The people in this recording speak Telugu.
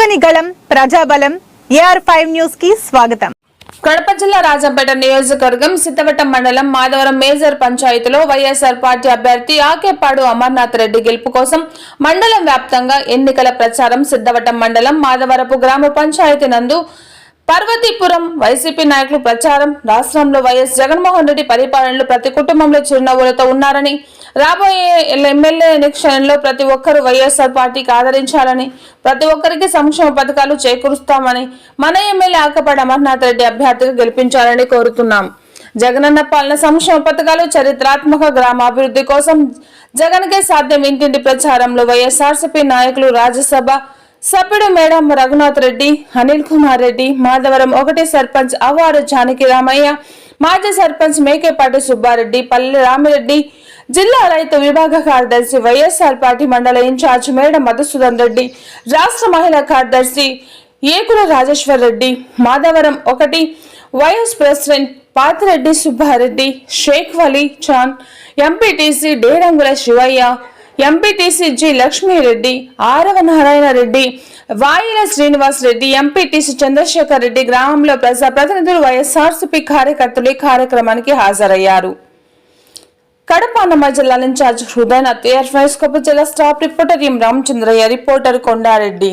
ఆగని గళం ప్రజాబలం AR5 న్యూస్ కి స్వాగతం. కడప జిల్లా రాజంపేట నియోజకవర్గం సిద్ధవటం మండలం మాధవరం మేజర్ పంచాయతీలో వైఎస్ఆర్ పార్టీ అభ్యర్థి ఆకేపాడు అమర్నాథ్ రెడ్డి గెలుపు కోసం మండలం వ్యాప్తంగా ఎన్నికల ప్రచారం. సిద్ధవటం మండలం మాధవరపు గ్రామ పంచాయతీ నందు పార్వతీపురం వైసీపీ నాయకులు ప్రచారం. రాష్ట్రంలో వైఎస్ జగన్మోహన్ రెడ్డి పరిపాలనలో ప్రతి కుటుంబంలో చిరునవ్వులతో ఉన్నారని, రాబోయే ఎమ్మెల్యే ఎన్నికల్లో ప్రతి ఒక్కరూ వైఎస్ఆర్ పార్టీకి ఆదరించాలని, ప్రతి ఒక్కరికి సంక్షేమ పథకాలు చేకూరుస్తామని, మన ఎమ్మెల్యే ఆకేపాడు అమర్నాథ్ రెడ్డి అభ్యర్థిగా గెలిపించాలని కోరుతున్నాం. జగనన్న పాలన సంక్షేమ పథకాలు, చరిత్రాత్మక గ్రామాభివృద్ధి కోసం జగన్కే సాధ్యం ఇంటింటి ప్రచారంలో వైఎస్ఆర్సీపీ నాయకులు, రాజ్యసభ సభ్యుడు మేడం రఘునాథ్ రెడ్డి, అనిల్ కుమార్ రెడ్డి, మాధవరం 1 సర్పంచ్ అవ్వారు జానకి రామయ్య, మాజీ సర్పంచ్ మేకేపాటి సుబ్బారెడ్డి, పల్లె రామిరెడ్డి, జిల్లా రైతు విభాగ కార్యదర్శి, వైఎస్ఆర్ పార్టీ మండల ఇన్ఛార్జ్ మేడం మధుసూదన్ రెడ్డి, రాష్ట్ర మహిళా కార్యదర్శి ఏకుల రాజేశ్వర్ రెడ్డి, మాధవరం 1 వైఎస్ ప్రెసిడెంట్ పాతిరెడ్డి సుబ్బారెడ్డి, షేక్ వలీ చాన్, MPTC Derangula Shivayya, MPTC G Lakshmi Reddy, ఆరవ నారాయణ రెడ్డి, వాయిల శ్రీనివాస్ రెడ్డి, ఎంపీటీసీ చంద్రశేఖర్ రెడ్డి, గ్రామంలో ప్రజాప్రతినిధులు, వైఎస్ఆర్సీపీ కార్యకర్తలు ఈ కార్యక్రమానికి హాజరయ్యారు. కడప అన్నమయ్య జిల్లా ఇన్ఛార్జ్ హృదయనాథ్, AR5 జిల్లా స్టాఫ్ రిపోర్టర్ ఎం రామచంద్రయ్య, రిపోర్టర్ కొండారెడ్డి.